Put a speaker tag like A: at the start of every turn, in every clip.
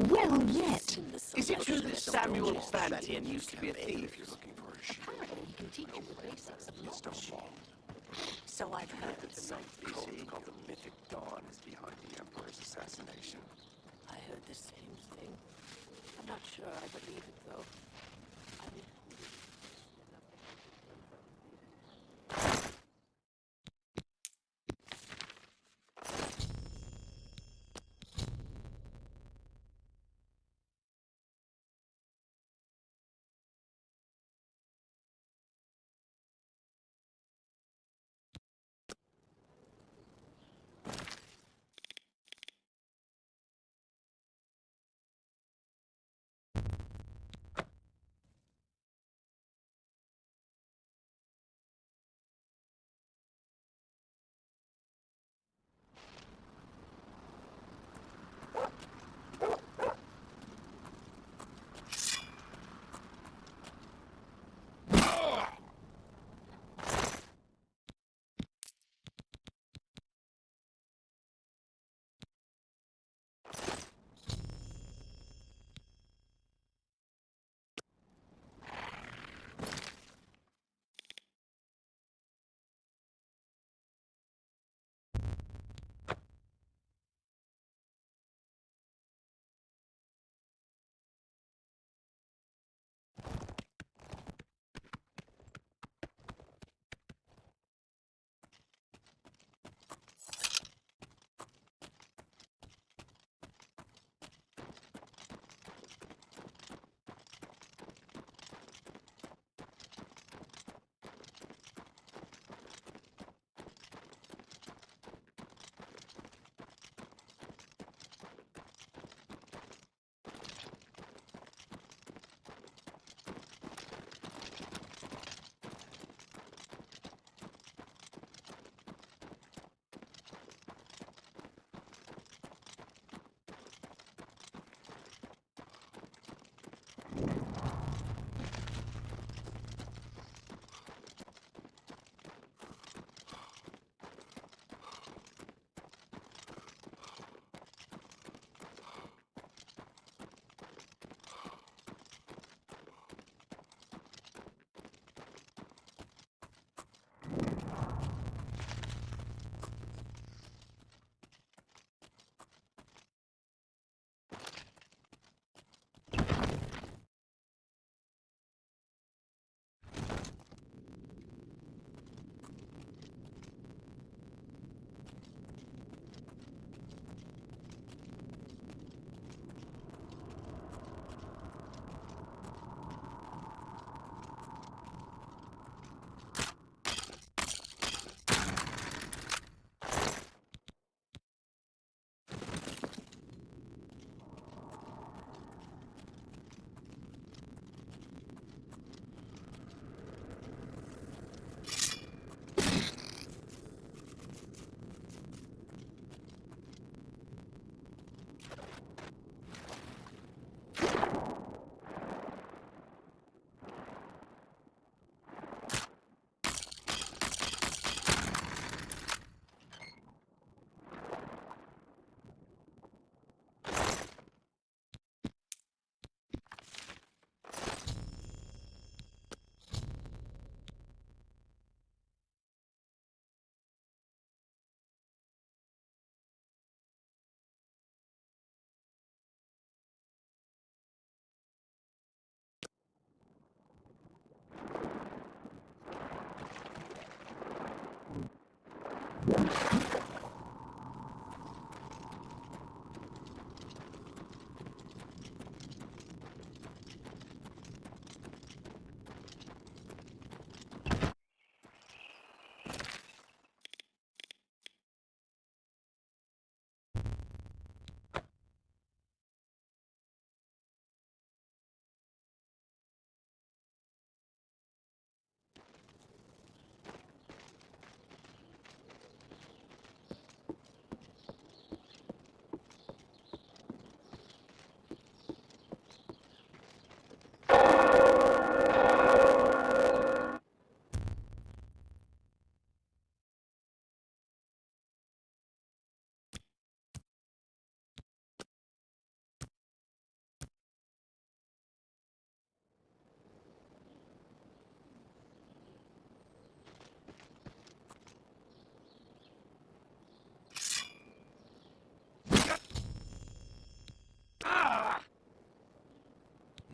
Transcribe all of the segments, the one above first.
A: Well, yet.
B: Is it true that Samuel Bantian used to be a thief?
C: You're looking for a ship.
A: Apparently, he can teach you the basics of
C: Mr.
A: law.
C: Wong.
A: So I've heard.
C: Some cult called the Mythic Dawn is behind the Emperor's assassination.
A: I heard the same thing. I'm not sure I believe it, though. I mean,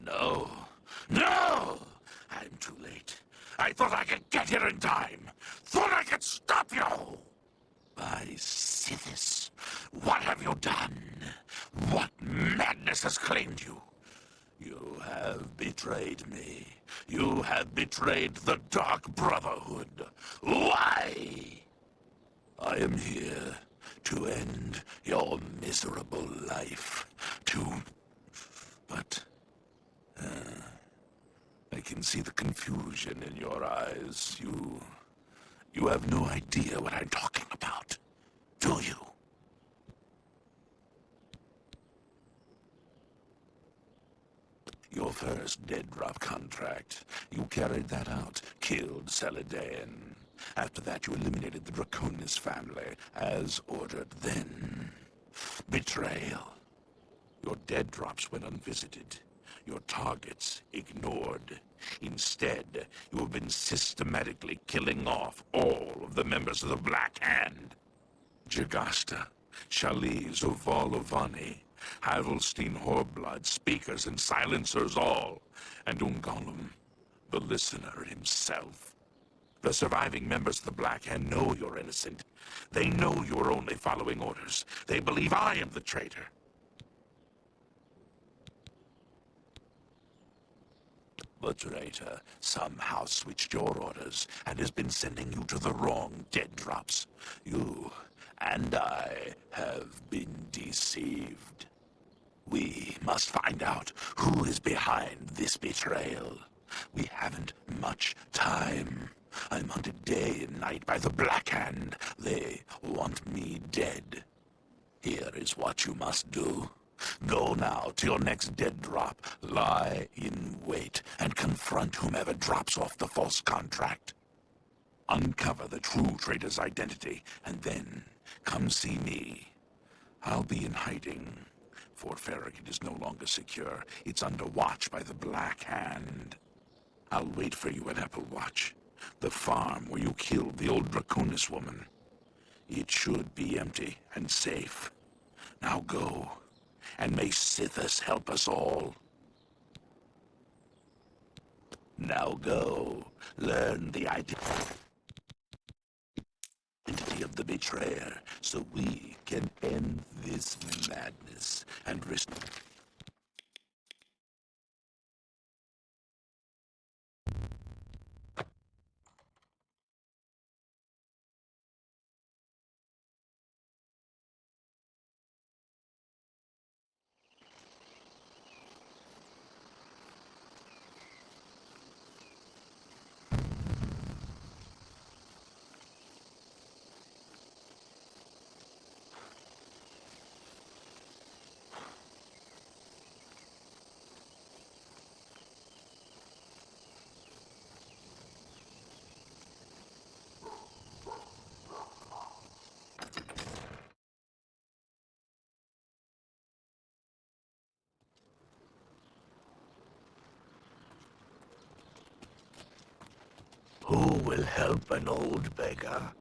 D: No. No! I'm too late. I thought I could get here in time. Thought I could stop you! By Sithis, what have you done? What madness has claimed you? You have betrayed me. You have betrayed the Dark Brotherhood. Why? I am here to end your miserable life. But I can see the confusion in your eyes. You have no idea what I'm talking about, do you? Your first dead drop contract. You carried that out, killed Celidaean. After that, you eliminated the Draconis family, as ordered. Then, betrayal. Your dead drops went unvisited. Your targets ignored. Instead, you have been systematically killing off all of the members of the Black Hand. Jagasta, Shaliz Uvalovani, Havelstein Horblood, speakers and silencers all, and Ungolum, the listener himself. The surviving members of the Black Hand know you're innocent. They know you're only following orders. They believe I am the traitor. The traitor somehow switched your orders and has been sending you to the wrong dead drops. You and I have been deceived. We must find out who is behind this betrayal. We haven't much time. I'm hunted day and night by the Black Hand. They want me dead. Here is what you must do. Go now to your next dead drop, lie in wait, and confront whomever drops off the false contract. Uncover the true trader's identity, and then come see me. I'll be in hiding. Fort Farragut is no longer secure. It's under watch by the Black Hand. I'll wait for you at Apple Watch, the farm where you killed the old Draconis woman. It should be empty and safe. Now go, and may Sithis help us all. Now go, learn the identity of the betrayer, so we can end this madness and restore.
B: Who will help an old beggar?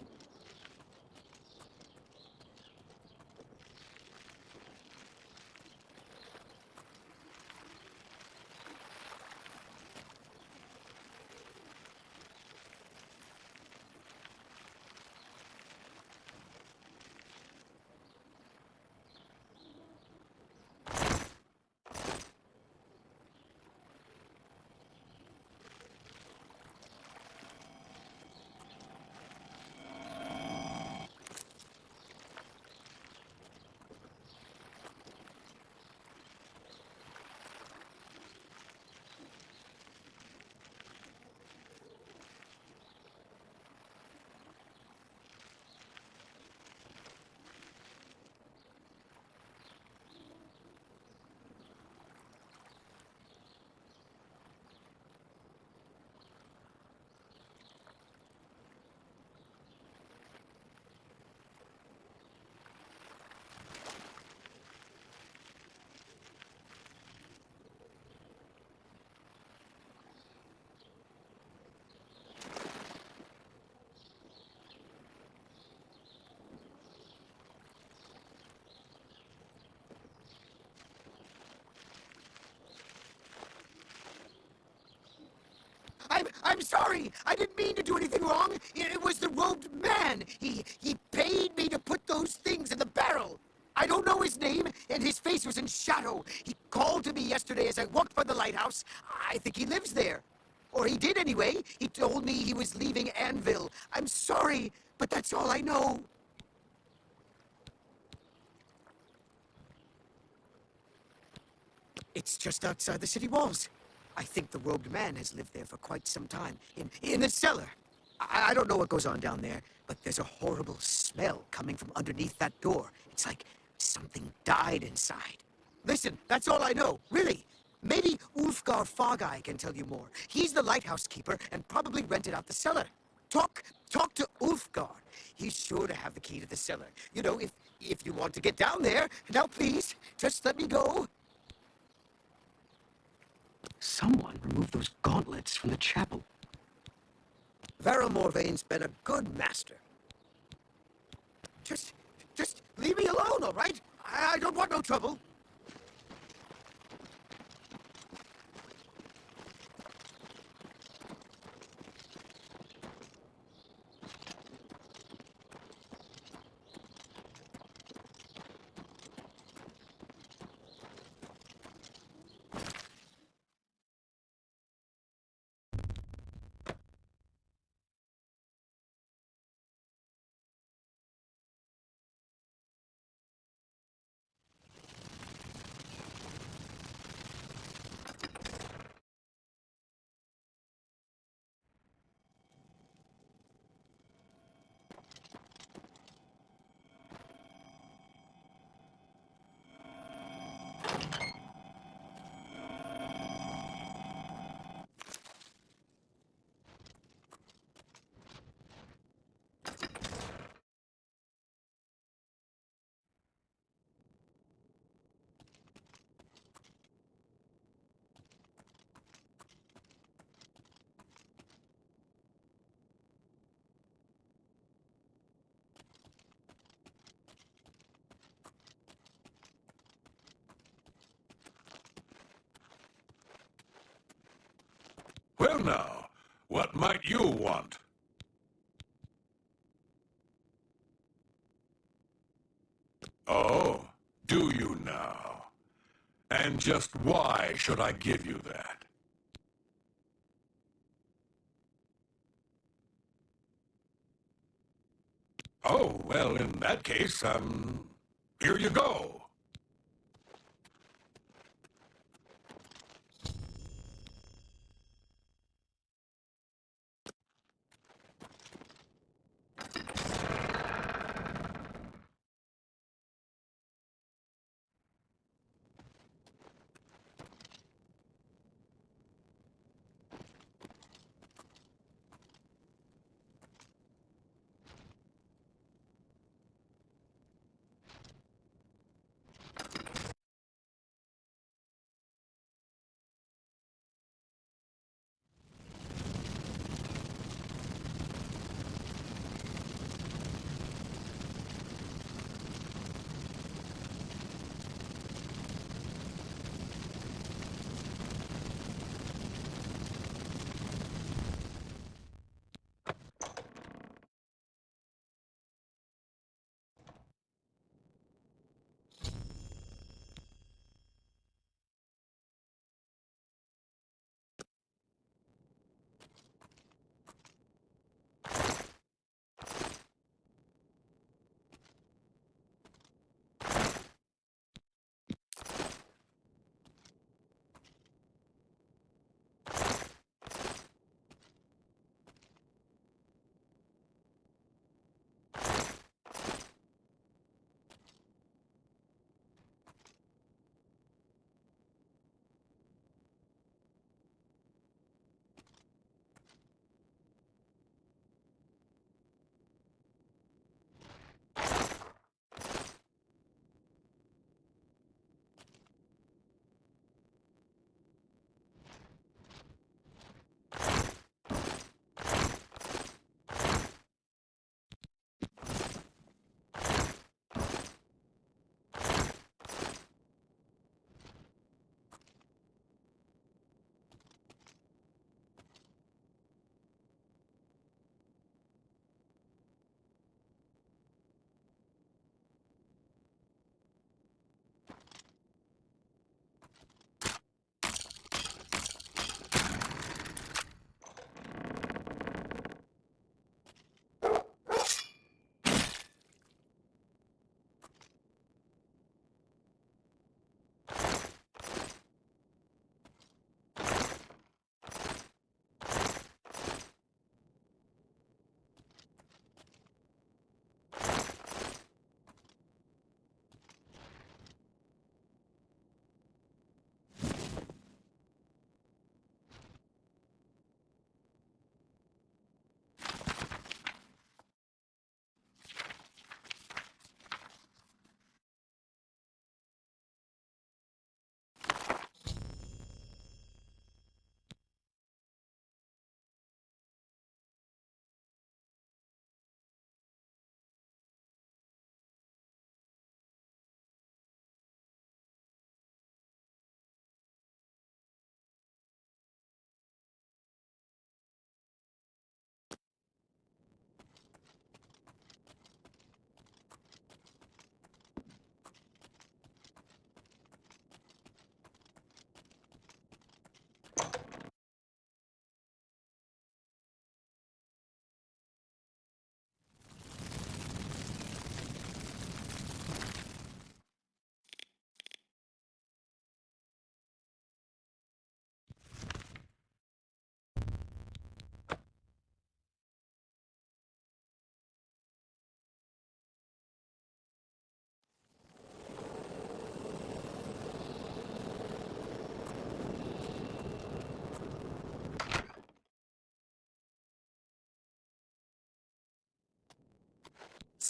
B: I'm sorry! I didn't mean to do anything wrong! It was the robed man! He paid me to put those things in the barrel! I don't know his name, and his face was in shadow. He called to me yesterday as I walked by the lighthouse. I think he lives there. Or he did anyway. He told me he was leaving Anvil. I'm sorry, but that's all I know. It's just outside the city walls. I think the robed man has lived there for quite some time, in the cellar. I don't know what goes on down there, but there's a horrible smell coming from underneath that door. It's like something died inside. Listen, that's all I know, really. Maybe Ulfgar Fogeye can tell you more. He's the lighthouse keeper and probably rented out the cellar. Talk to Ulfgar. He's sure to have the key to the cellar. You know, if you want to get down there. Now please, just let me go. Someone removed those gauntlets from the chapel. Varel Morvaine's been a good master. Just leave me alone, all right? I don't want no trouble.
D: Well now, what might you want? Oh, do you now? And just why should I give you that? Oh, well, in that case, here you go.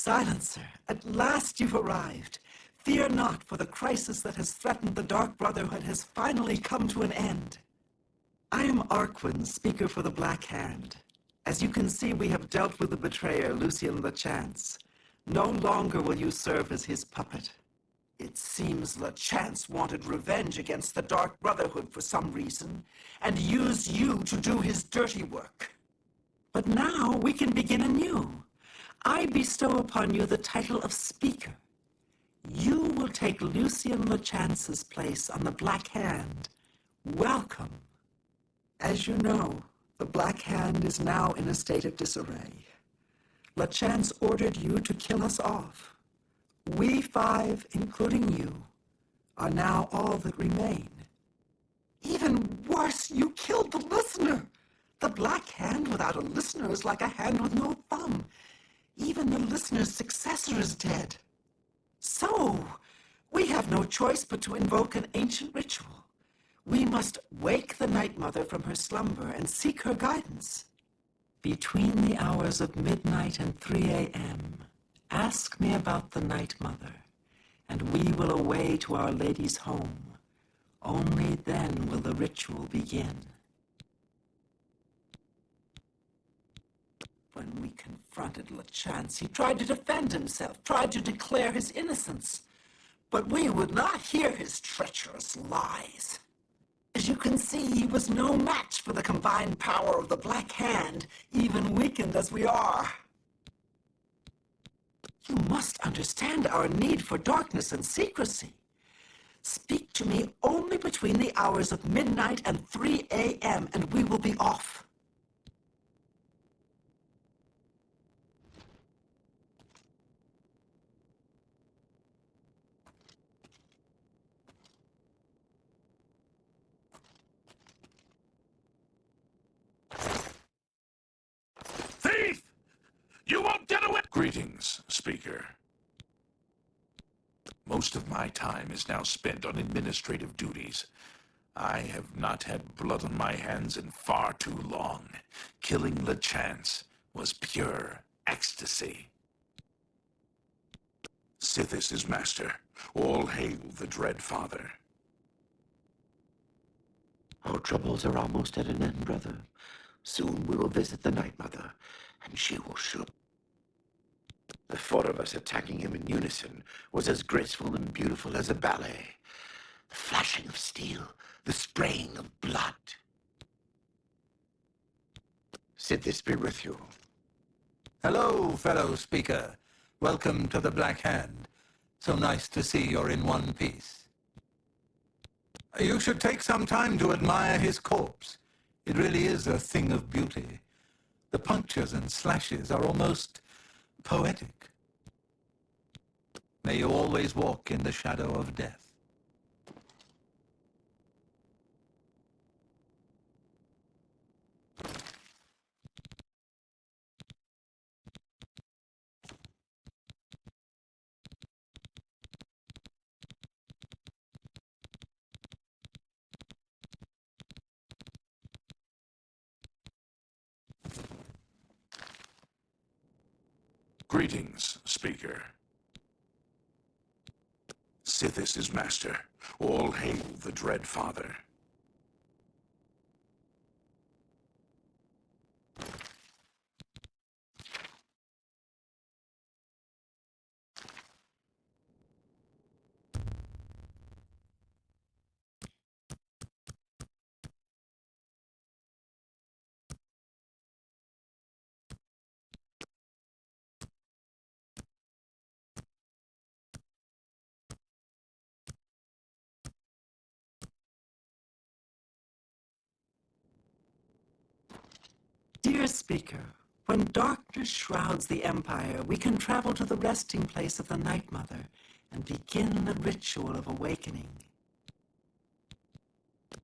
E: Silencer, at last you've arrived. Fear not, for the crisis that has threatened the Dark Brotherhood has finally come to an end. I am Arquin, speaker for the Black Hand. As you can see, we have dealt with the betrayer, Lucien LeChance. No longer will you serve as his puppet. It seems LeChance wanted revenge against the Dark Brotherhood for some reason, and used you to do his dirty work. But now we can begin anew. I bestow upon you the title of Speaker. You will take Lucien LeChance's place on the Black Hand. Welcome. As you know, the Black Hand is now in a state of disarray. LeChance ordered you to kill us off. We five, including you, are now all that remain. Even worse, you killed the listener. The Black Hand without a listener is like a hand with no thumb. Even the listener's successor is dead. So, we have no choice but to invoke an ancient ritual. We must wake the Night Mother from her slumber and seek her guidance. Between the hours of midnight and 3 a.m., ask me about the Night Mother, and we will away to Our Lady's home. Only then will the ritual begin. When we confronted LeChance, he tried to defend himself, tried to declare his innocence. But we would not hear his treacherous lies. As you can see, he was no match for the combined power of the Black Hand, even weakened as we are. You must understand our need for darkness and secrecy. Speak to me only between the hours of midnight and 3 a.m., and we will be off.
D: Thief! You won't get away! Greetings, Speaker. Most of my time is now spent on administrative duties. I have not had blood on my hands in far too long. Killing LeChance was pure ecstasy. Sithis is master. All hail the Dread Father.
C: Our troubles are almost at an end, brother. Soon we will visit the Night Mother, and she will shoot. The four of us attacking him in unison was as graceful and beautiful as a ballet. The flashing of steel, the spraying of blood. Sithis be with you.
F: Hello, fellow speaker. Welcome to the Black Hand. So nice to see you're in one piece. You should take some time to admire his corpse. It really is a thing of beauty. The punctures and slashes are almost poetic. May you always walk in the shadow of death.
D: Greetings, Speaker. Sithis is master. All hail the Dread Father.
E: Dear Speaker, when darkness shrouds the Empire, we can travel to the resting place of the Night Mother and begin the ritual of awakening.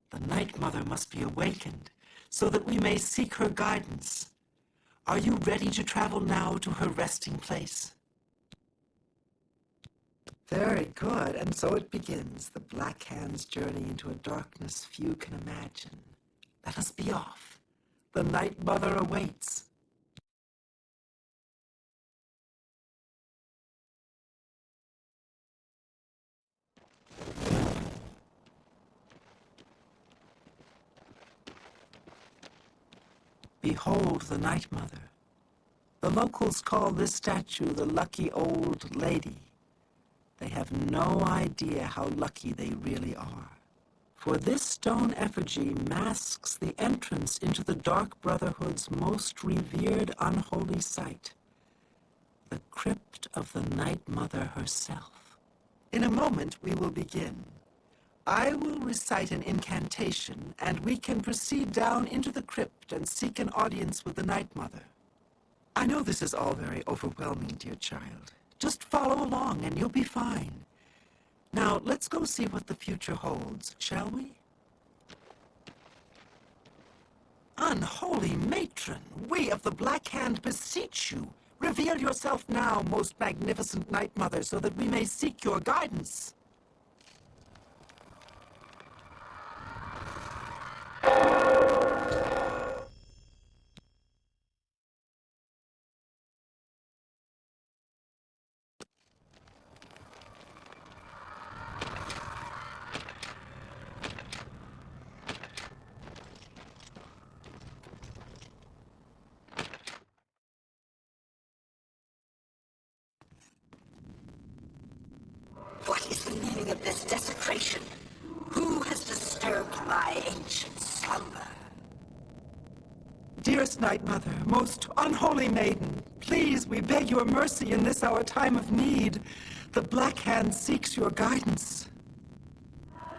E: The Night Mother must be awakened so that we may seek her guidance. Are you ready to travel now to her resting place? Very good, and so it begins, the Black Hand's journey into a darkness few can imagine. Let us be off. The Night Mother awaits. Behold the Night Mother. The locals call this statue the Lucky Old Lady. They have no idea how lucky they really are. For this stone effigy masks the entrance into the Dark Brotherhood's most revered unholy site, the crypt of the Night Mother herself. In a moment, we will begin. I will recite an incantation, and we can proceed down into the crypt and seek an audience with the Night Mother. I know this is all very overwhelming, dear child. Just follow along, and you'll be fine. Now, let's go see what the future holds, shall we? Unholy matron, we of the Black Hand beseech you. Reveal yourself now, most magnificent Night Mother, so that we may seek your guidance.
G: What is the meaning of this desecration? Who has disturbed my ancient slumber?
E: Dearest Night Mother, most unholy maiden, please, we beg your mercy in this our time of need. The Black Hand seeks your guidance.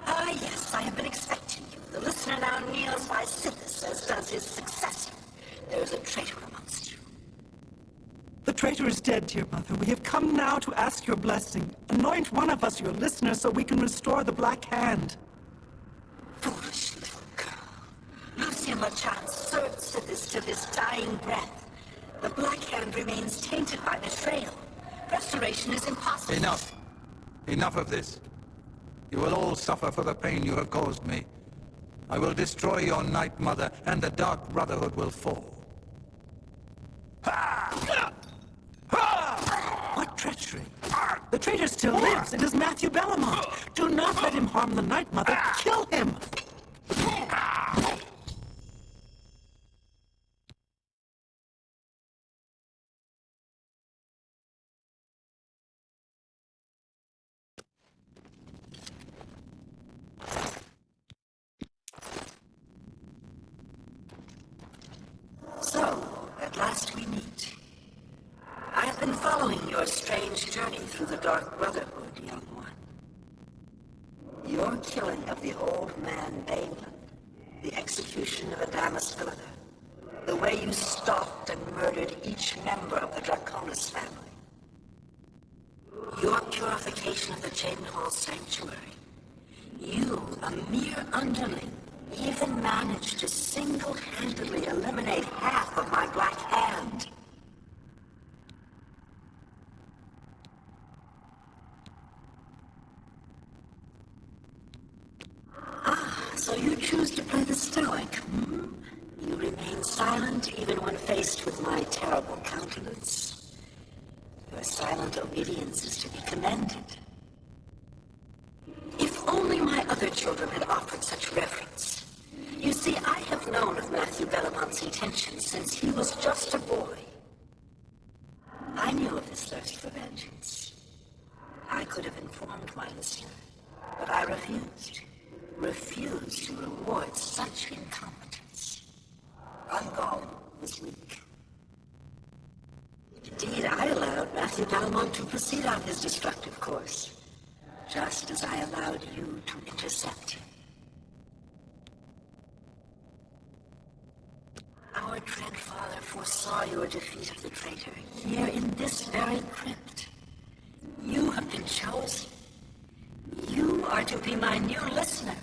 G: Ah, yes, I have been expecting you. The listener now kneels by Sithis, as does his successor. There is a traitor amongst you.
E: The traitor is dead, dear mother. We have come now to ask your blessing. Anoint one of us your listener so we can restore the Black Hand.
G: Foolish little girl. Lucien Lachance served Sithis till his dying breath. The Black Hand remains tainted by betrayal. Restoration is impossible.
F: Enough. Enough of this. You will all suffer for the pain you have caused me. I will destroy your Night Mother, and the Dark Brotherhood will fall.
E: What treachery! The traitor still lives. It is Matthew Bellamont. Do not let him harm the Night Mother. Kill him!
G: So, at last we meet. I have been following your strange journey through the Dark Brotherhood, young one. Your killing of the old man Bainland, the execution of Adamus Villager, the way you stalked and murdered each member of the Draconis family, your purification of the Jadenhall Sanctuary, you, a mere underling, even managed to single-handedly eliminate half of my Black Hand. So you choose to play the stoic, hmm? You remain silent even when faced with my terrible countenance. Your silent obedience is to be commended. If only my other children had offered such reverence. You see, I have known of Matthew Bellamont's intentions since he was just a boy. I knew of his thirst for vengeance. I could have informed my listener, but I refused. Refused to reward such incompetence. Ungol was weak. Indeed, I allowed Matthew Bellamont to proceed on his destructive course, just as I allowed you to intercept him. Our dread father foresaw your defeat of the traitor here in this very crypt. You have been chosen. You are to be my new listener.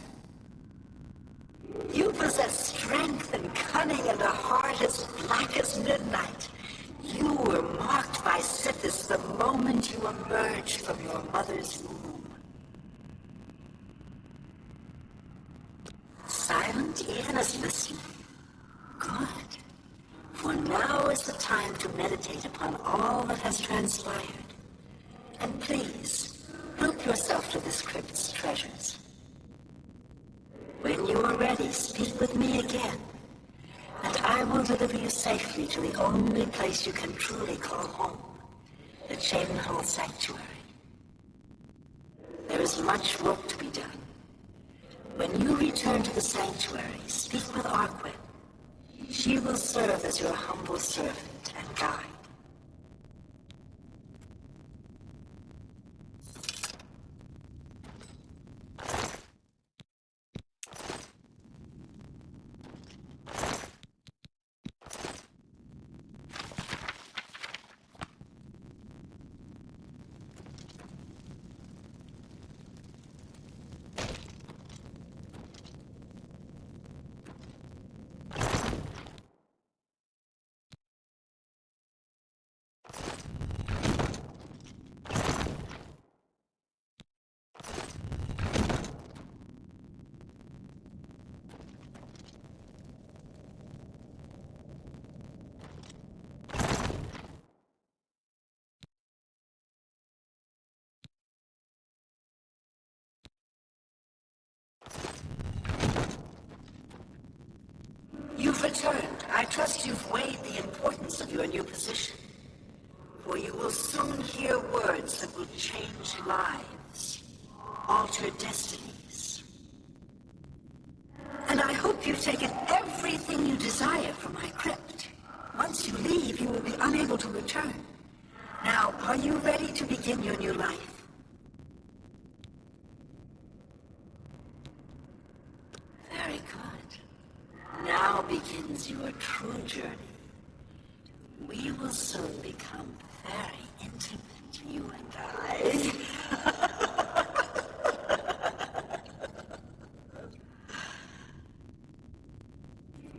G: You possess strength and cunning and a heart as black as midnight. You were marked by Sithis the moment you emerged from your mother's womb. Silent even as listening. Good. For now is the time to meditate upon all that has transpired. And please, help yourself to this crypt's treasures. When you are ready, speak with me again, and I will deliver you safely to the only place you can truly call home, the Chavenhall Sanctuary. There is much work to be done. When you return to the Sanctuary, speak with Arquin. She will serve as your humble servant and guide. You've returned. I trust you've weighed the importance of your new position. For you will soon hear words that will change lives, alter destinies. And I hope you've taken everything you desire from my crypt. Once you leave, you will be unable to return. Now, are you ready to begin your new life? Very good. Now begins your true journey. We will soon become very intimate, you and I.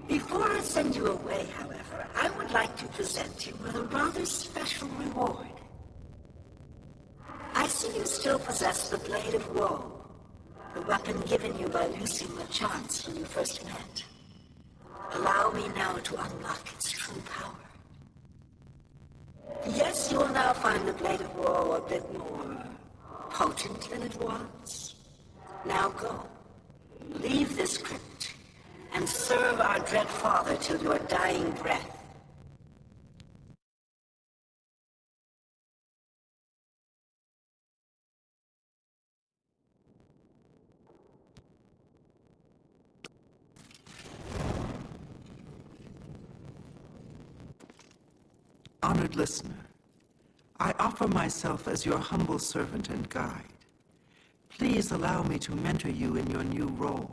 G: Before I send you away, however, I would like to present you with a rather special reward. I see you still possess the Blade of Woe, the weapon given you by Lucien LeChance when you first met. Allow me now to unlock its true power. Yes, you will now find the Blade of Woe a bit more potent than it was. Now go. Leave this crypt and serve our dread father till your dying breath.
E: Honored listener, I offer myself as your humble servant and guide. Please allow me to mentor you in your new role.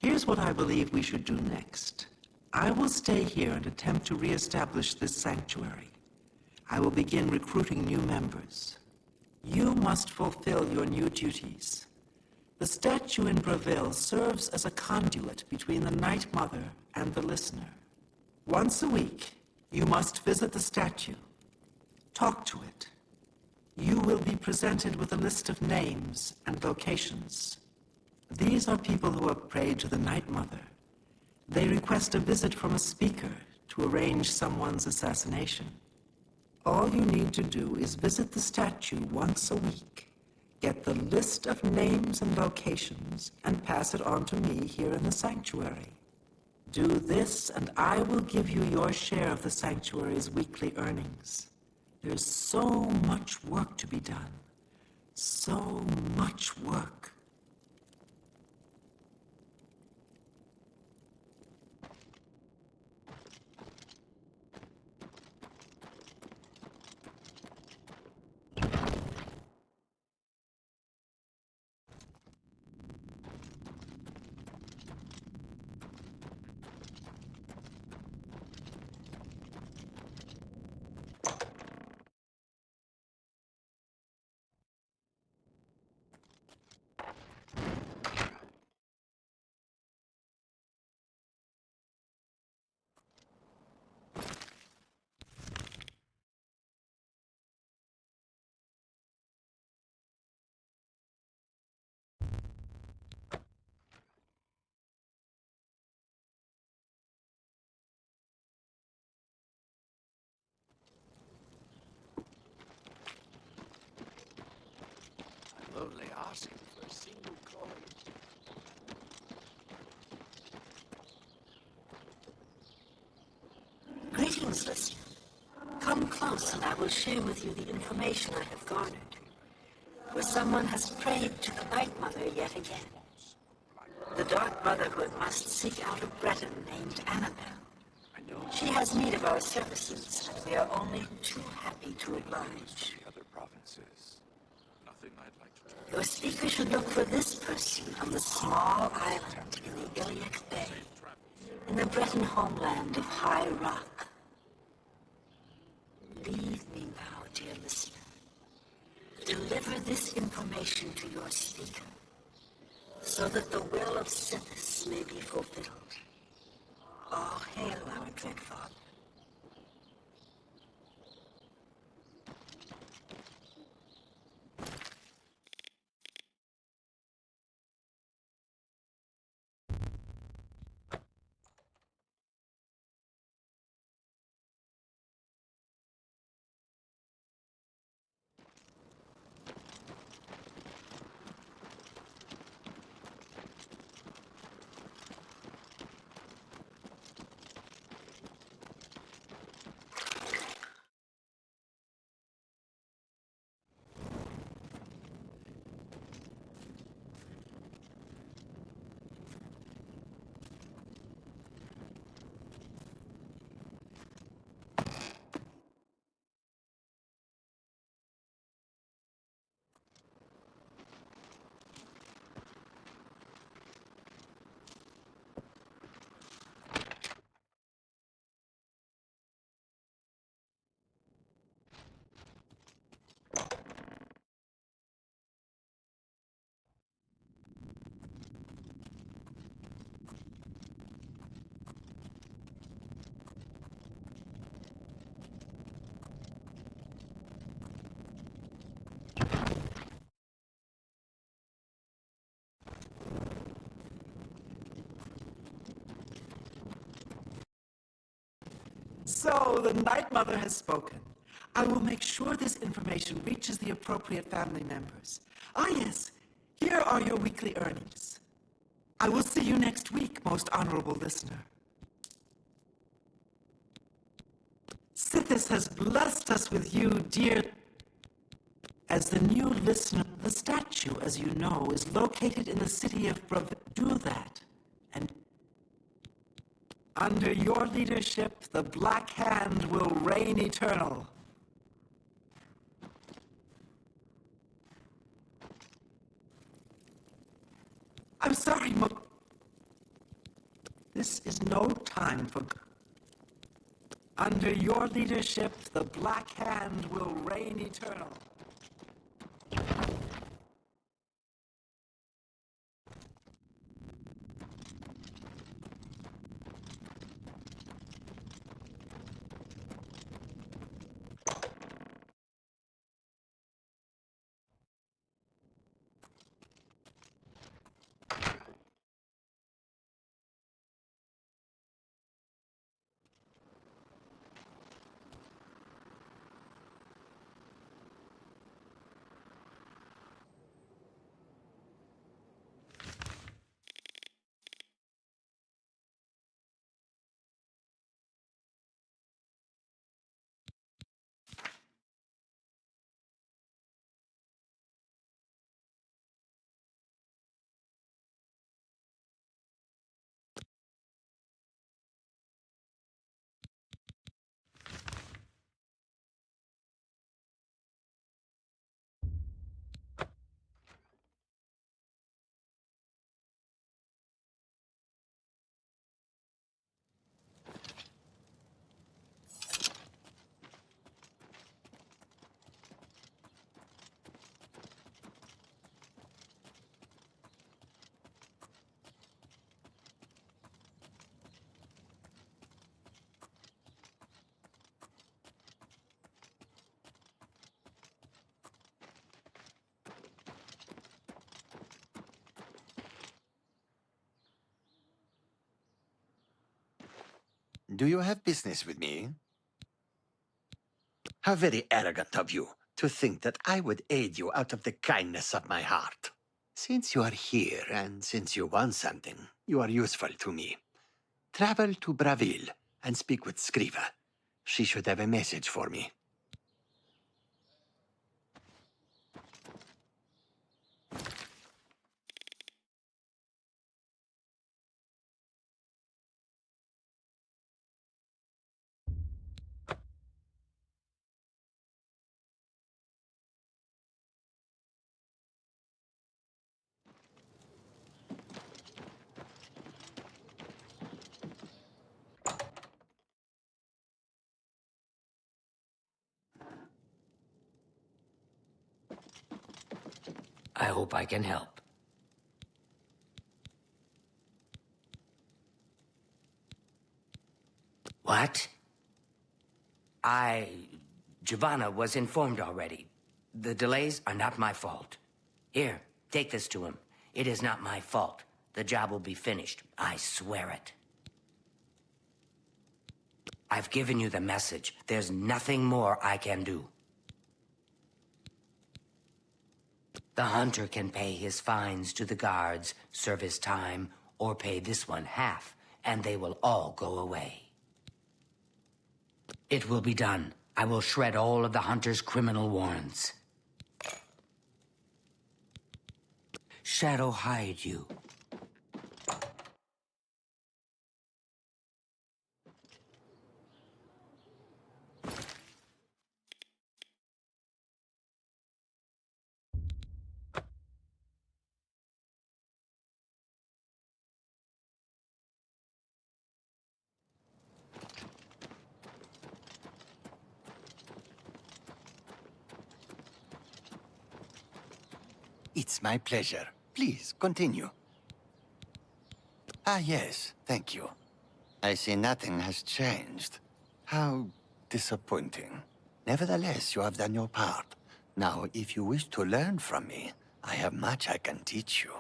E: Here's what I believe we should do next. I will stay here and attempt to re-establish this sanctuary. I will begin recruiting new members. You must fulfill your new duties. The statue in Breville serves as a conduit between the Night Mother and the listener. Once a week, you must visit the statue. Talk to it. You will be presented with a list of names and locations. These are people who have prayed to the Night Mother. They request a visit from a speaker to arrange someone's assassination. All you need to do is visit the statue once a week, get the list of names and locations, and pass it on to me here in the sanctuary. Do this, and I will give you your share of the sanctuary's weekly earnings. There's so much work to be done. So much work.
C: I'm only asking for a single coin.
G: Greetings, listener. Come close and I will share with you the information I have garnered. For someone has prayed to the Night Mother yet again. The Dark Brotherhood must seek out a Breton named Annabelle. She has need of our services, and we are only too happy to oblige.
D: The other provinces. Nothing I'd like to talk.
G: Your speaker should look for this person on the small island in the Iliac Bay, in the Breton homeland of High Rock. Leave me now, dear listener. Deliver this information to your speaker, so that the will of Sithis may be fulfilled. All hail our dread father.
E: So, the Night Mother has spoken. I will make sure this information reaches the appropriate family members. Ah, yes, here are your weekly earnings. I will see you next week, most honorable listener. Sithis has blessed us with you, dear. As the new listener, the statue, as you know, is located in the city of Do that, and under your leadership, the Black Hand will reign eternal. I'm sorry, This is no time for... Under your leadership, the Black Hand will reign eternal.
H: Do you have business with me? How very arrogant of you to think that I would aid you out of the kindness of my heart. Since you are here and since you want something, you are useful to me. Travel to Bravil and speak with Scriva. She should have a message for me.
I: I hope I can help. What? Giovanna was informed already. The delays are not my fault. Here, take this to him. It is not my fault. The job will be finished. I swear it. I've given you the message. There's nothing more I can do. The hunter can pay his fines to the guards, serve his time, or pay this one half, and they will all go away. It will be done. I will shred all of the hunter's criminal warrants. Shadow hide you.
H: It's my pleasure. Please, continue. Ah, yes, thank you. I see nothing has changed. How disappointing. Nevertheless, you have done your part. Now, if you wish to learn from me, I have much I can teach you.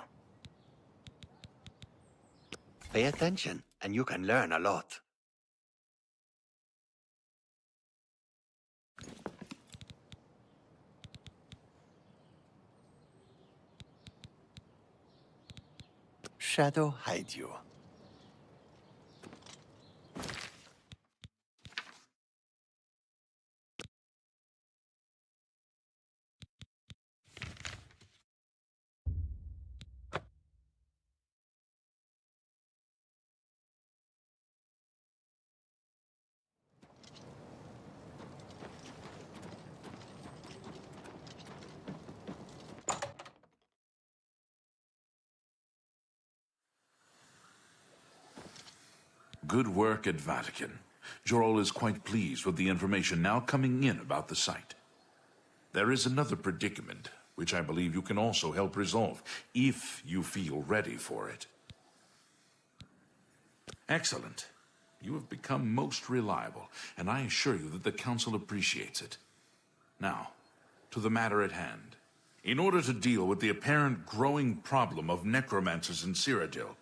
H: Pay attention, and you can learn a lot. Shadow hide you.
D: Good work at Vatican. Jorol is quite pleased with the information now coming in about the site. There is another predicament, which I believe you can also help resolve, if you feel ready for it. Excellent. You have become most reliable, and I assure you that the Council appreciates it. Now, to the matter at hand. In order to deal with the apparent growing problem of necromancers in Cyrodiil,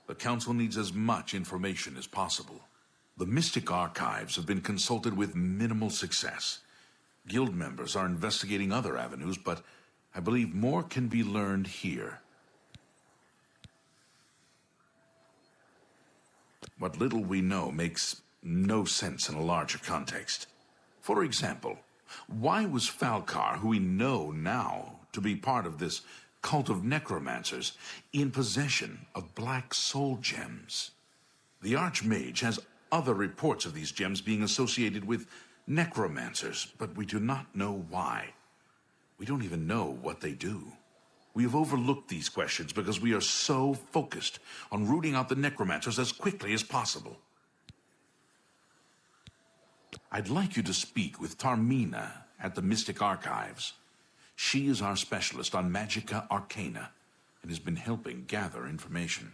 D: the Council needs as much information as possible. The Mystic Archives have been consulted with minimal success. Guild members are investigating other avenues, but I believe more can be learned here. What little we know makes no sense in a larger context. For example, why was Falcar, who we know now to be part of this cult of necromancers, in possession of black soul gems? The Archmage has other reports of these gems being associated with necromancers, but we do not know why. We don't even know what they do. We have overlooked these questions because we are so focused on rooting out the necromancers as quickly as possible. I'd like you to speak with Tarmina at the Mystic Archives. She is our specialist on Magica Arcana and has been helping gather information.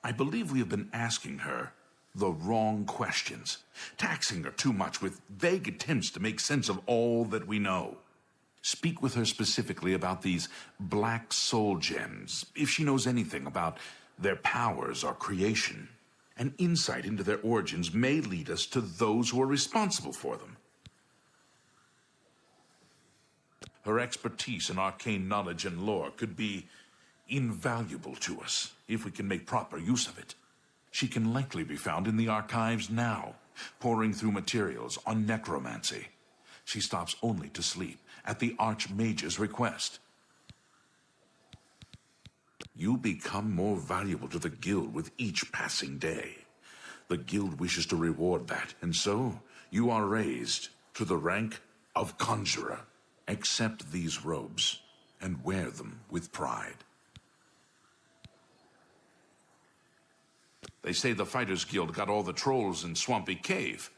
D: I believe we have been asking her the wrong questions, taxing her too much with vague attempts to make sense of all that we know. Speak with her specifically about these black soul gems, if she knows anything about their powers or creation. An insight into their origins may lead us to those who are responsible for them. Her expertise in arcane knowledge and lore could be invaluable to us if we can make proper use of it. She can likely be found in the archives now. poring through materials on necromancy. She stops only to sleep at the Archmage's request. You become more valuable to the Guild with each passing day. The Guild wishes to reward that, and so you are raised to the rank of Conjurer. Accept these robes and wear them with pride. They say the Fighters Guild got all the trolls in Swampy Cave,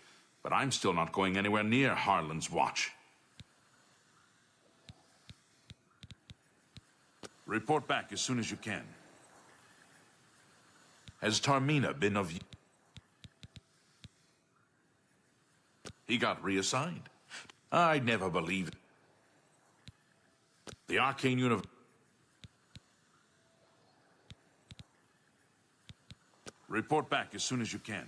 D: but I'm still not going anywhere near Harlan's watch. Report back as soon as you can. Has Tarmina been of... He got reassigned. I never believed. The Arcane Universe... Report back as soon as you can.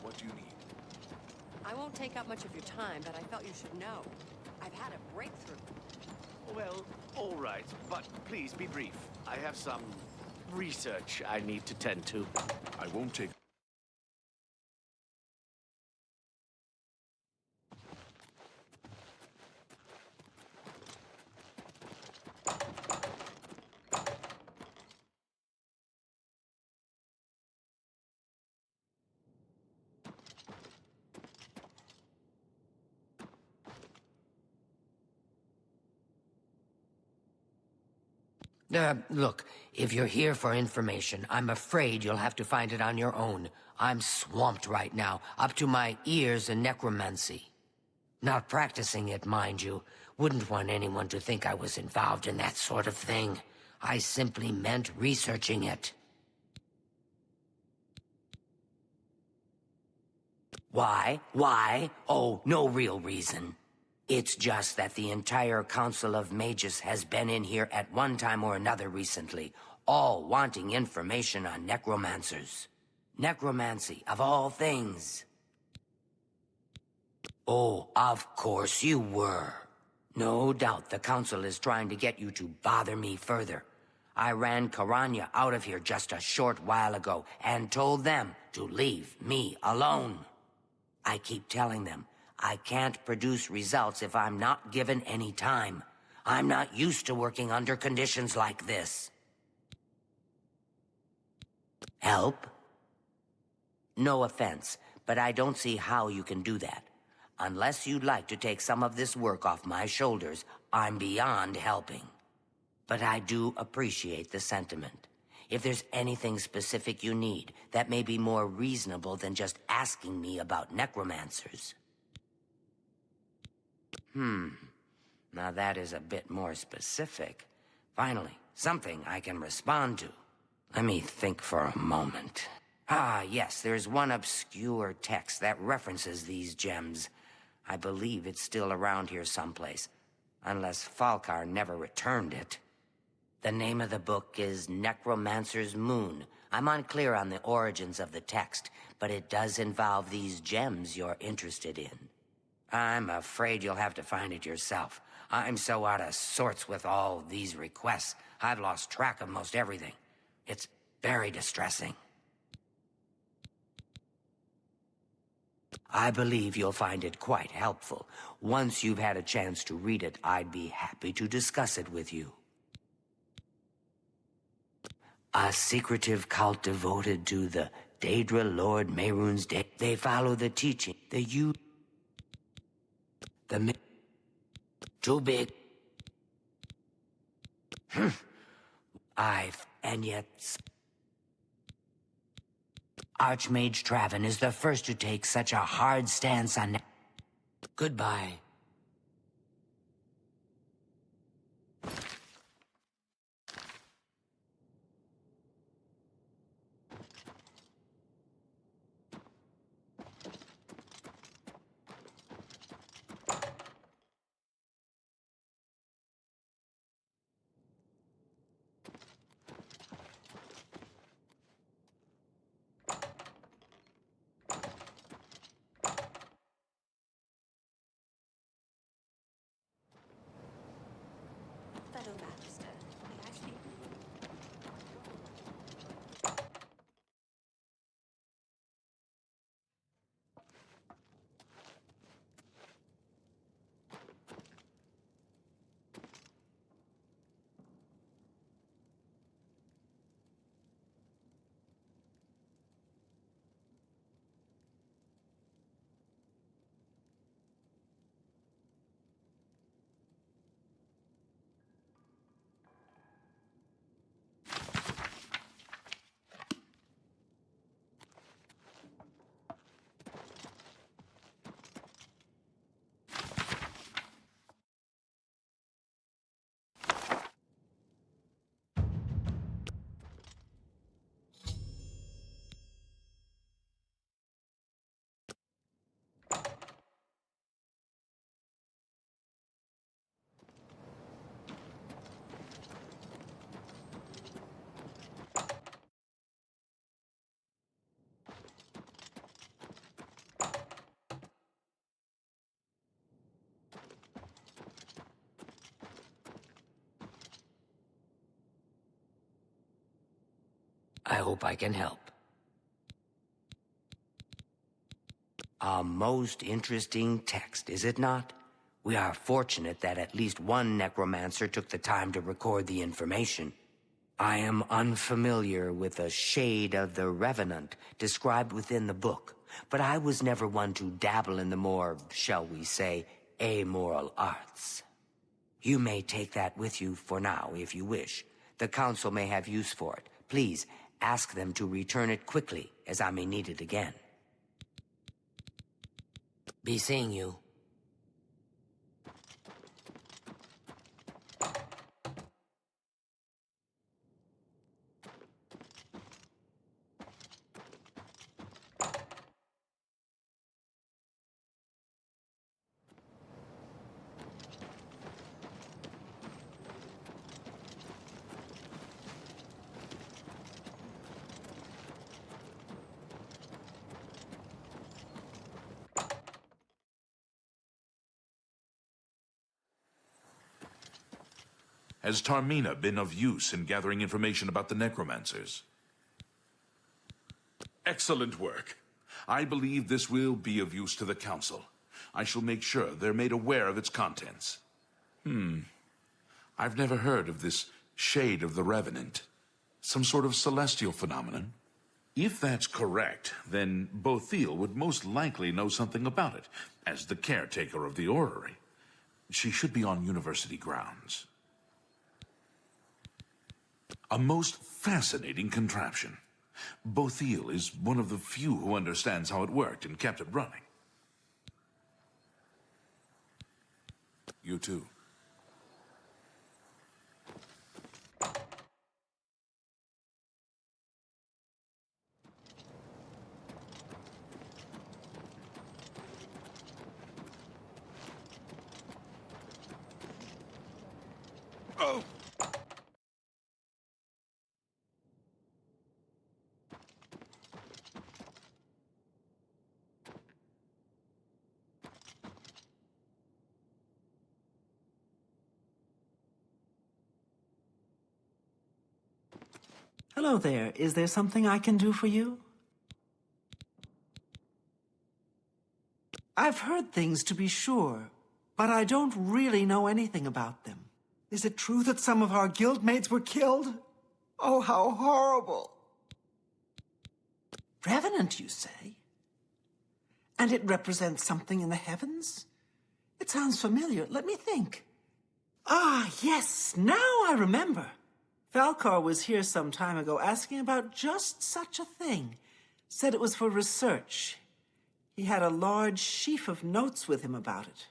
D: What do you need?
A: I won't take up much of your time, but I felt you should know. I've had a breakthrough.
J: Well, all right, but please be brief. I have some research I need to tend to.
D: I won't take...
I: Look, if you're here for information, I'm afraid you'll have to find it on your own. I'm swamped right now, up to my ears in necromancy. Not practicing it, mind you. Wouldn't want anyone to think I was involved in that sort of thing. I simply meant researching it. Why? Why? Oh, no real reason. It's just that the entire Council of Mages has been in here at one time or another recently, all wanting information on necromancers. Necromancy, of all things. Oh, of course you were. No doubt the Council is trying to get you to bother me further. I ran Karanya out of here just a short while ago and told them to leave me alone. I keep telling them, I can't produce results if I'm not given any time. I'm not used to working under conditions like this. Help? No offense, but I don't see how you can do that. Unless you'd like to take some of this work off my shoulders, I'm beyond helping. But I do appreciate the sentiment. If there's anything specific you need, that may be more reasonable than just asking me about necromancers. Now that is a bit more specific. Finally, something I can respond to. Let me think for a moment. Ah, yes, there's one obscure text that references these gems. I believe it's still around here someplace, unless Falkar never returned it. The name of the book is Necromancer's Moon. I'm unclear on the origins of the text, but it does involve these gems you're interested in. I'm afraid you'll have to find it yourself. I'm so out of sorts with all these requests, I've lost track of most everything. It's very distressing. I believe you'll find it quite helpful. Once you've had a chance to read it, I'd be happy to discuss it with you. A secretive cult devoted to the Daedra Lord Mehrunes Day. They follow the teaching, too big. And yet... Archmage Traven is the first to take such a hard stance on... Goodbye. I hope I can help. A most interesting text, is it not? We are fortunate that at least one necromancer took the time to record the information. I am unfamiliar with the shade of the revenant described within the book, but I was never one to dabble in the more, shall we say, amoral arts. You may take that with you for now, if you wish. The Council may have use for it. Please, ask them to return it quickly, as I may need it again. Be seeing you.
D: Has Tarmina been of use in gathering information about the necromancers? Excellent work. I believe this will be of use to the Council. I shall make sure they're made aware of its contents. I've never heard of this shade of the Revenant. Some sort of celestial phenomenon? If that's correct, then Bothiel would most likely know something about it, as the caretaker of the orrery. She should be on university grounds. A most fascinating contraption. Bothiel is one of the few who understands how it worked and kept it running. You too. Oh!
E: Hello there. Is there something I can do for you? I've heard things, to be sure, but I don't really know anything about them. Is it true that some of our guildmates were killed? Oh, how horrible! Revenant, you say? And it represents something in the heavens? It sounds familiar. Let me think. Ah, yes, now I remember. Falcar was here some time ago asking about just such a thing. Said it was for research. He had a large sheaf of notes with him about it.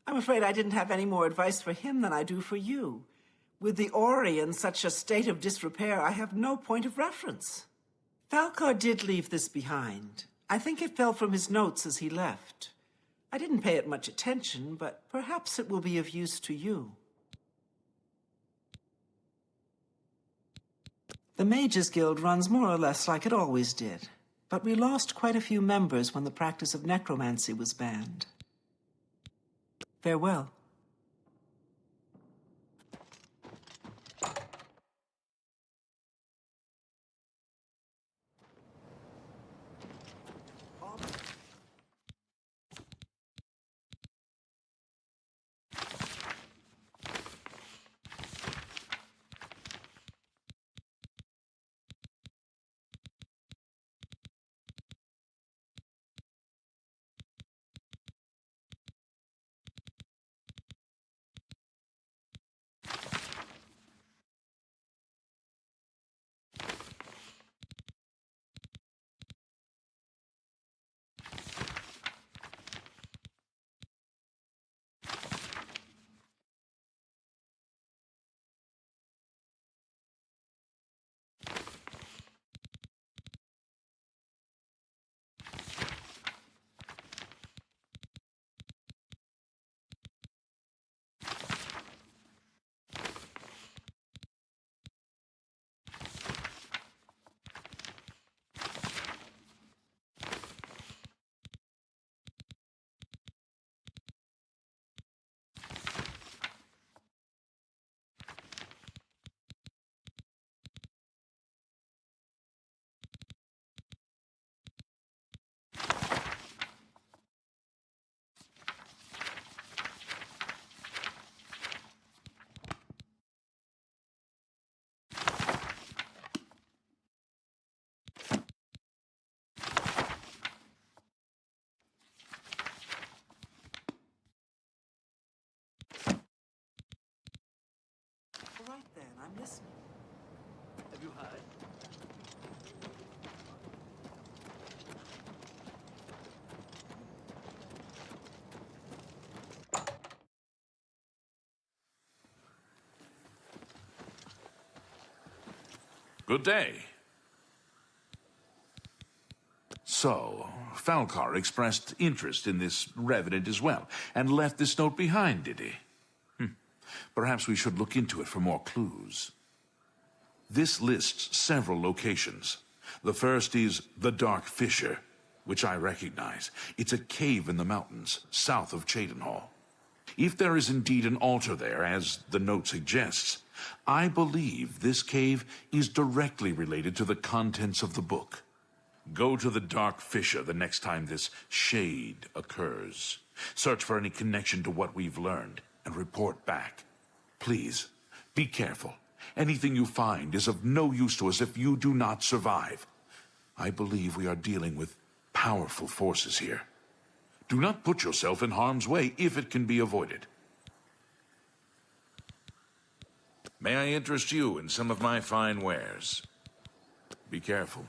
E: I'm afraid I didn't have any more advice for him than I do for you. With the Ori in such a state of disrepair, I have no point of reference. Falcar did leave this behind. I think it fell from his notes as he left. I didn't pay it much attention, but perhaps it will be of use to you. The Mages Guild runs more or less like it always did, but we lost quite a few members when the practice of necromancy was banned. Farewell.
D: Good day. So, Falcar expressed interest in this revenant as well, and left this note behind, did he? Perhaps we should look into it for more clues. This lists several locations. The first is the Dark Fissure, which I recognize. It's a cave in the mountains, south of Cheydinhall. If there is indeed an altar there, as the note suggests, I believe this cave is directly related to the contents of the book. Go to the Dark Fissure the next time this shade occurs. Search for any connection to what we've learned, and report back. Please, be careful. Anything you find is of no use to us if you do not survive. I believe we are dealing with powerful forces here. Do not put yourself in harm's way if it can be avoided. May I interest you in some of my fine wares? Be careful.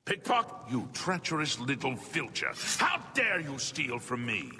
D: Pickpocket, you treacherous little filcher! How dare you steal from me?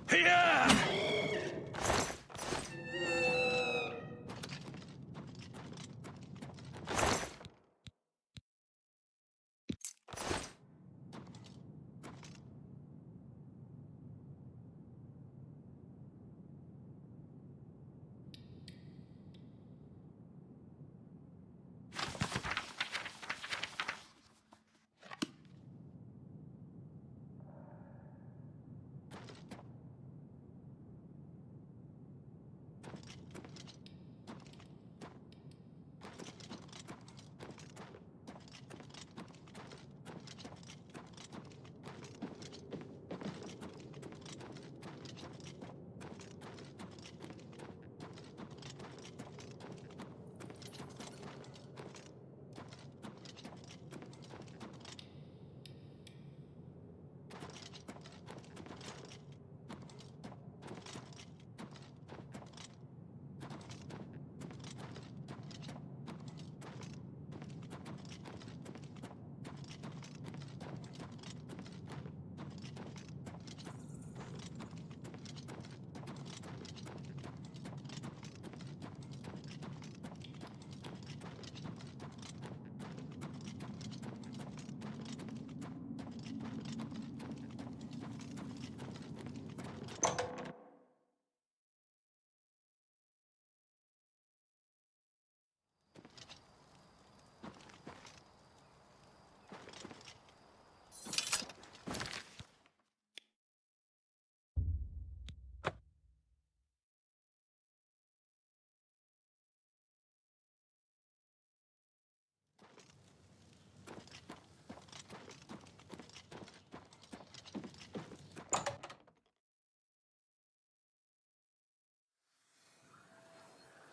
D: Here!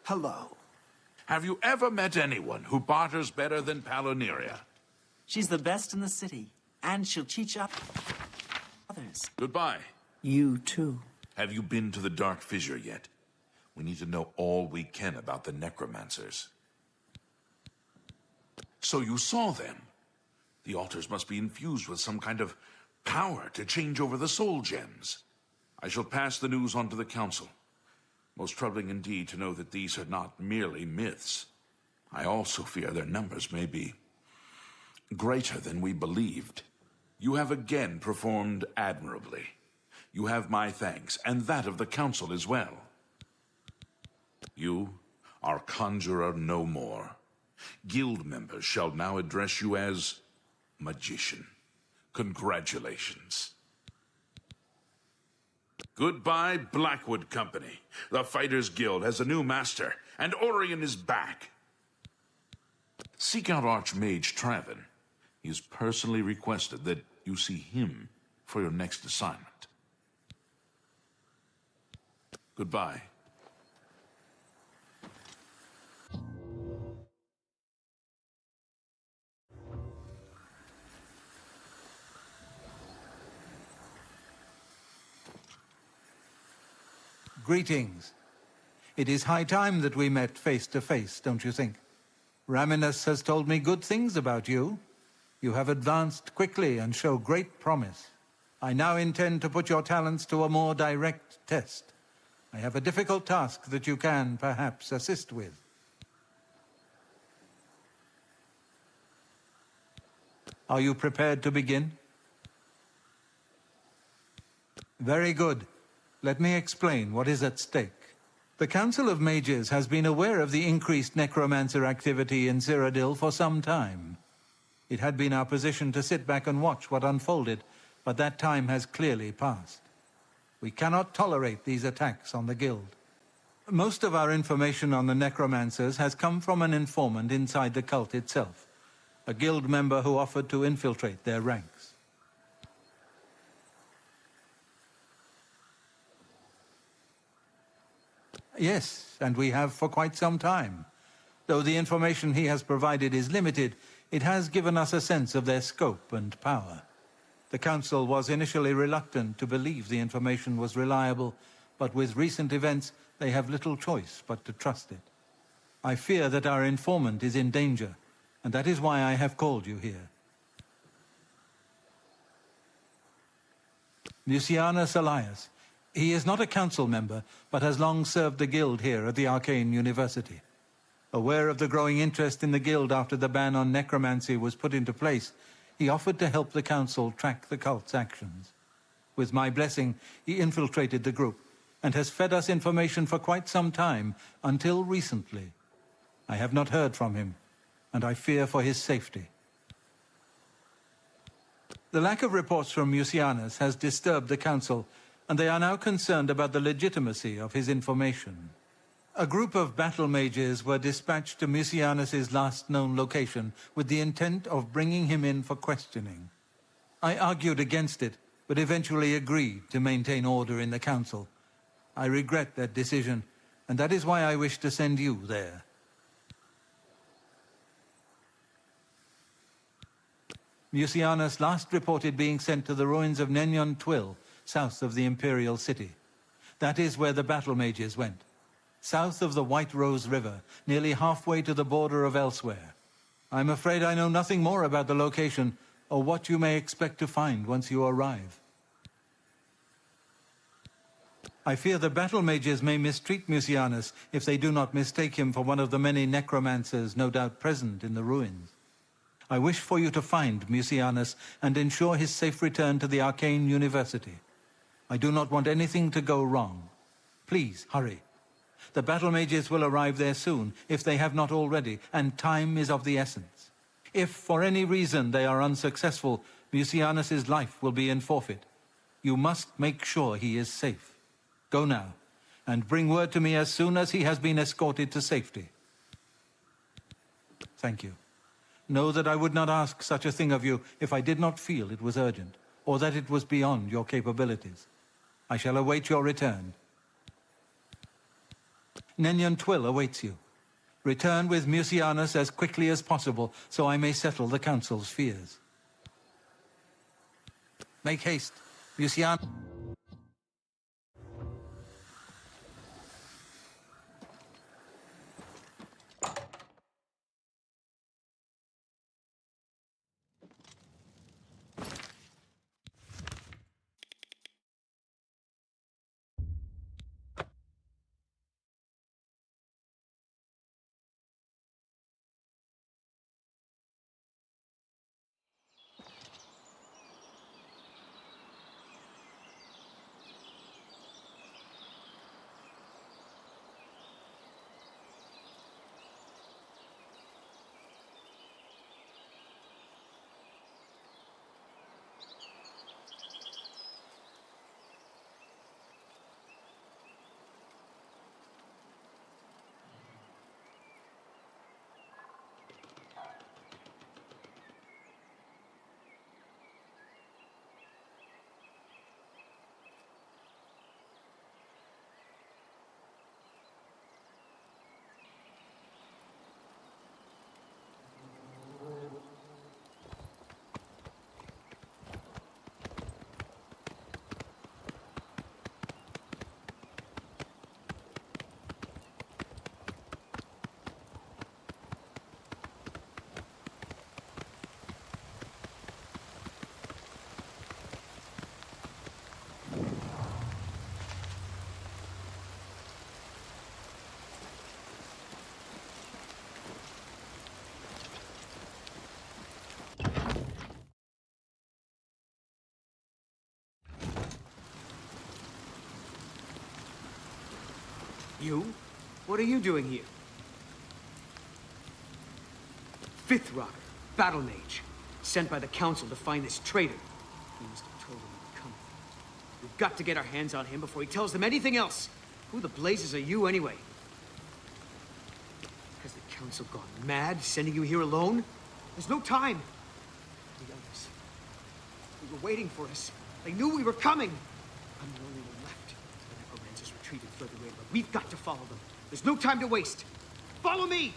E: Hello.
D: Have you ever met anyone who barters better than Palinira?
E: She's the best in the city, and she'll teach up others.
D: Goodbye.
E: You too.
D: Have you been to the Dark Fissure yet? We need to know all we can about the necromancers. So you saw them. The altars must be infused with some kind of power to change over the soul gems. I shall pass the news on to the council. Most troubling indeed to know that these are not merely myths. I also fear their numbers may be greater than we believed. You have again performed admirably. You have my thanks, and that of the council as well. You are conjurer no more. Guild members shall now address you as magician. Congratulations. Goodbye, Blackwood Company. The Fighters Guild has a new master, and Orion is back. Seek out Archmage Traven. He has personally requested that you see him for your next assignment. Goodbye.
F: Greetings. It is high time that we met face to face, don't you think? Raminus has told me good things about you. You have advanced quickly and show great promise. I now intend to put your talents to a more direct test. I have a difficult task that you can, perhaps, assist with. Are you prepared to begin? Very good. Let me explain what is at stake. The Council of Mages has been aware of the increased necromancer activity in Cyrodiil for some time. It had been our position to sit back and watch what unfolded, but that time has clearly passed. We cannot tolerate these attacks on the Guild. Most of our information on the necromancers has come from an informant inside the cult itself, a Guild member who offered to infiltrate their ranks. Yes, and we have for quite some time. Though the information he has provided is limited, it has given us a sense of their scope and power. The Council was initially reluctant to believe the information was reliable, but with recent events, they have little choice but to trust it. I fear that our informant is in danger, and that is why I have called you here. Lucianus Elias, He is not a council member, but has long served the guild here at the Arcane University. Aware of the growing interest in the guild after the ban on necromancy was put into place, he offered to help the council track the cult's actions. With my blessing, he infiltrated the group and has fed us information for quite some time, until recently. I have not heard from him, and I fear for his safety. The lack of reports from Mucianus has disturbed the council, and they are now concerned about the legitimacy of his information. A group of battle mages were dispatched to Mucianus's last known location with the intent of bringing him in for questioning. I argued against it, but eventually agreed to maintain order in the council. I regret that decision, and that is why I wish to send you there. Mucianus last reported being sent to the ruins of Nenyon Twill, south of the Imperial City. That is where the battle mages went. South of the White Rose River, nearly halfway to the border of elsewhere. I'm afraid I know nothing more about the location, or what you may expect to find once you arrive. I fear the battle mages may mistreat Mucianus if they do not mistake him for one of the many necromancers no doubt present in the ruins. I wish for you to find Mucianus and ensure his safe return to the Arcane University. I do not want anything to go wrong. Please, hurry. The battle mages will arrive there soon, if they have not already, and time is of the essence. If, for any reason, they are unsuccessful, Mucianus's life will be in forfeit. You must make sure he is safe. Go now, and bring word to me as soon as he has been escorted to safety. Thank you. Know that I would not ask such a thing of you if I did not feel it was urgent, or that it was beyond your capabilities. I shall await your return. Nenyon Twill awaits you. Return with Mucianus as quickly as possible, so I may settle the council's fears. Make haste, Mucianus.
B: You? What are you doing here? Fifth Rocker, Battle Mage, sent by the Council to find this traitor. We must have told him we were coming. We've got to get our hands on him before he tells them anything else. Who the blazes are you, anyway? Has the Council gone mad, sending you here alone? There's no time. The others, they were waiting for us. They knew we were coming. I'm the only one left. The necromancers retreated further away, but we've got to follow them. There's no time to waste. Follow me!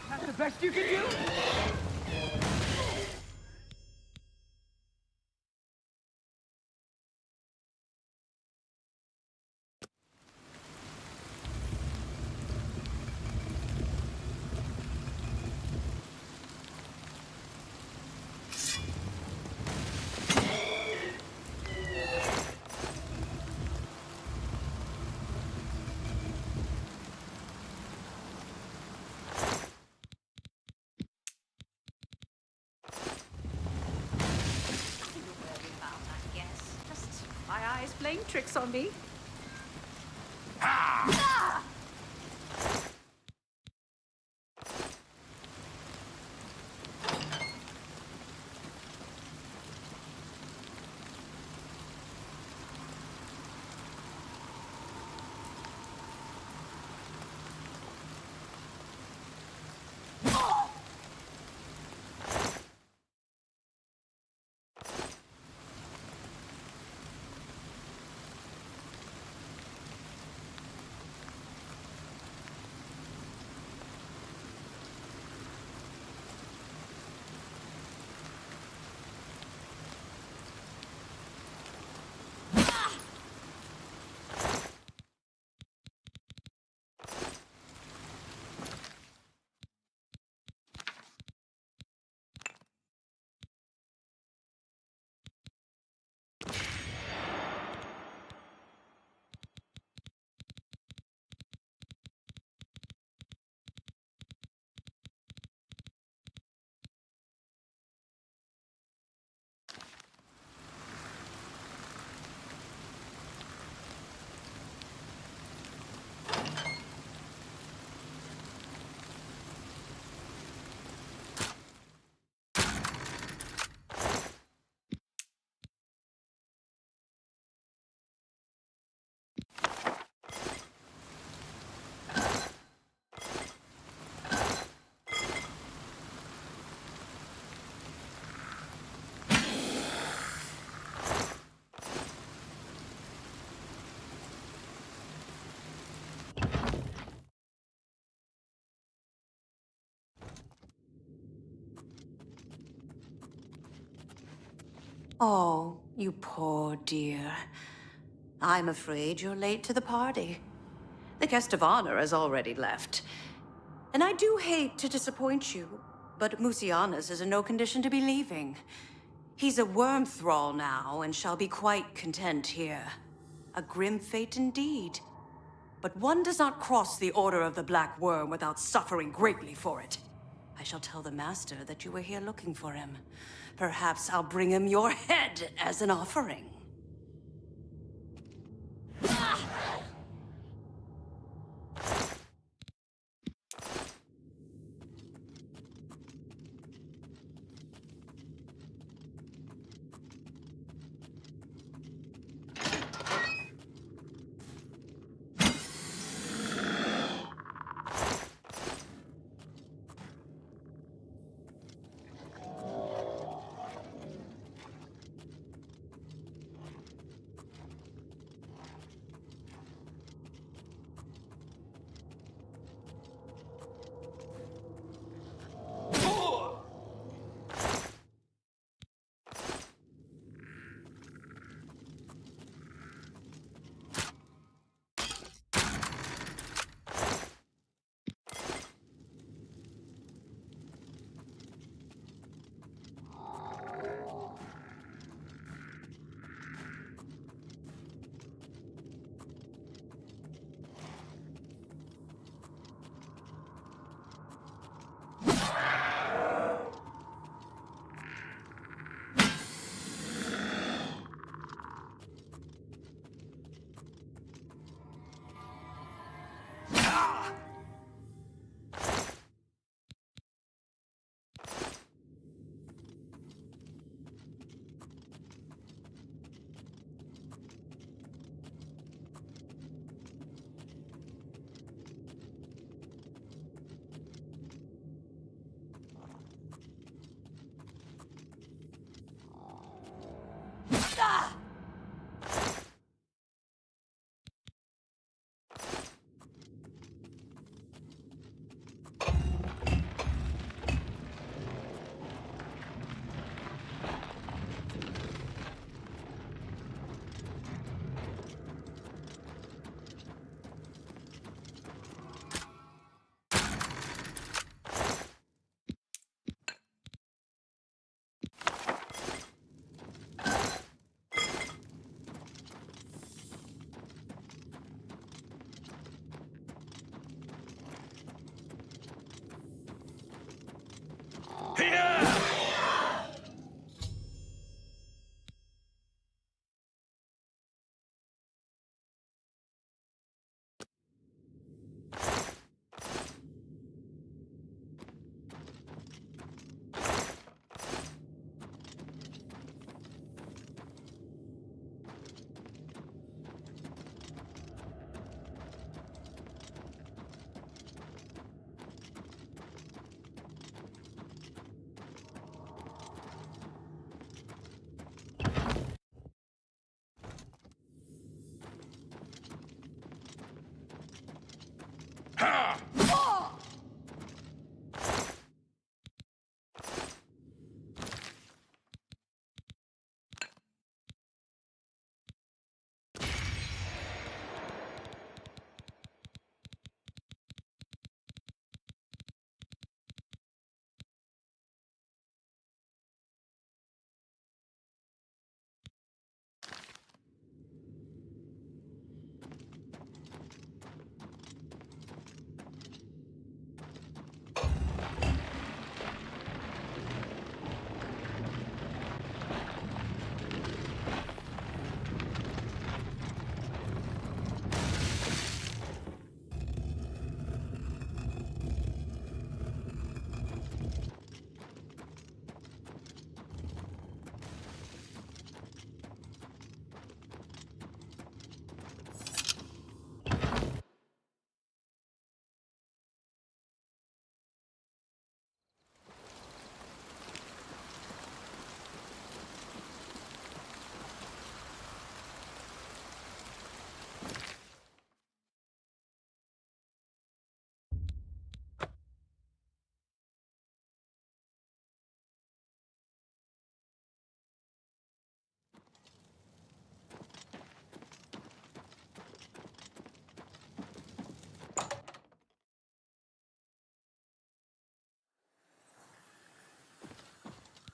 B: That's the best you can do?
A: guy's playing tricks on me.
K: Oh, you poor dear. I'm afraid you're late to the party. The guest of honor has already left. And I do hate to disappoint you, but Musianus is in no condition to be leaving. He's a worm thrall now and shall be quite content here. A grim fate indeed. But one does not cross the Order of the Black Worm without suffering greatly for it. I shall tell the Master that you were here looking for him. Perhaps I'll bring him your head as an offering.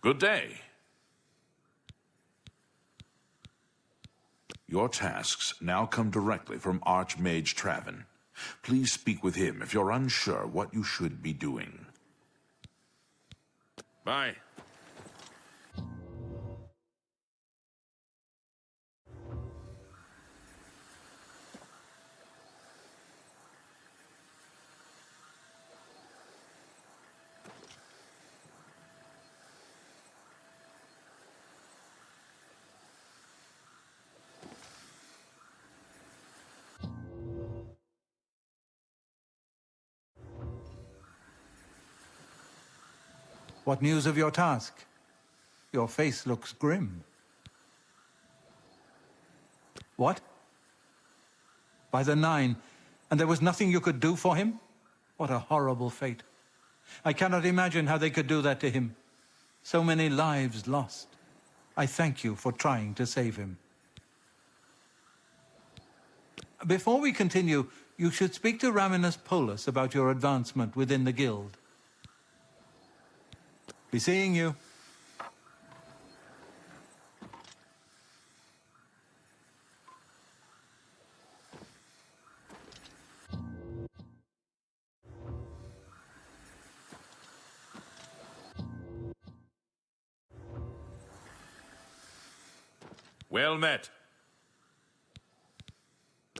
D: Good day. Your tasks now come directly from Archmage Traven. Please speak with him if you're unsure what you should be doing. Bye.
F: What news of your task? Your face looks grim. What? By the Nine, and there was nothing you could do for him? What a horrible fate. I cannot imagine how they could do that to him. So many lives lost. I thank you for trying to save him. Before we continue, you should speak to Raminus Polus about your advancement within the guild. Be seeing you.
D: Well met.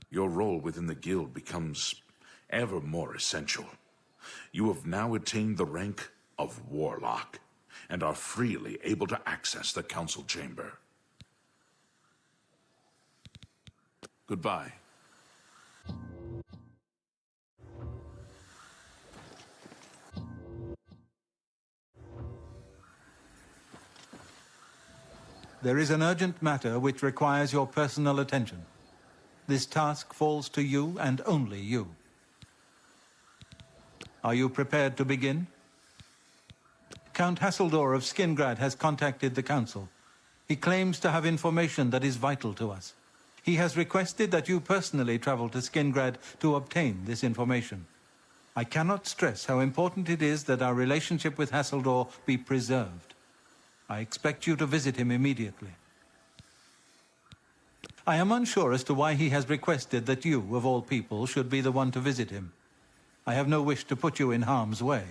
D: Your role within the guild becomes ever more essential. You have now attained the rank of Warlock, and are freely able to access the council chamber. Goodbye.
F: There is an urgent matter which requires your personal attention. This task falls to you and only you. Are you prepared to begin? Count Hasseldor of Skingrad has contacted the Council. He claims to have information that is vital to us. He has requested that you personally travel to Skingrad to obtain this information. I cannot stress how important it is that our relationship with Hasseldor be preserved. I expect you to visit him immediately. I am unsure as to why he has requested that you, of all people, should be the one to visit him. I have no wish to put you in harm's way.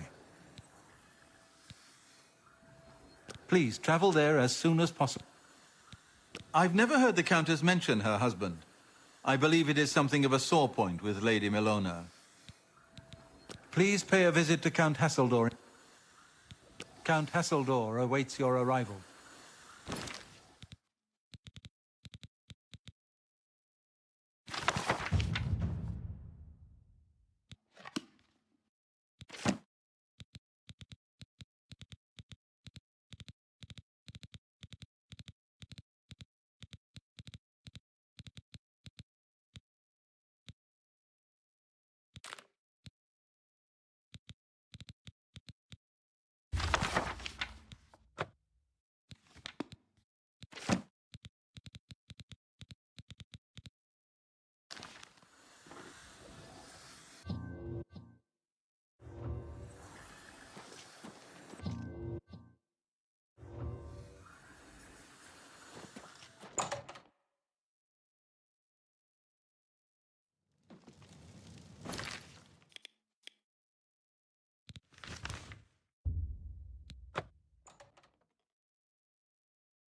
F: Please travel there as soon as possible. I've never heard the Countess mention her husband. I believe it is something of a sore point with Lady Milona. Please pay a visit to Count Hasseldor. Count Hasseldor awaits your arrival.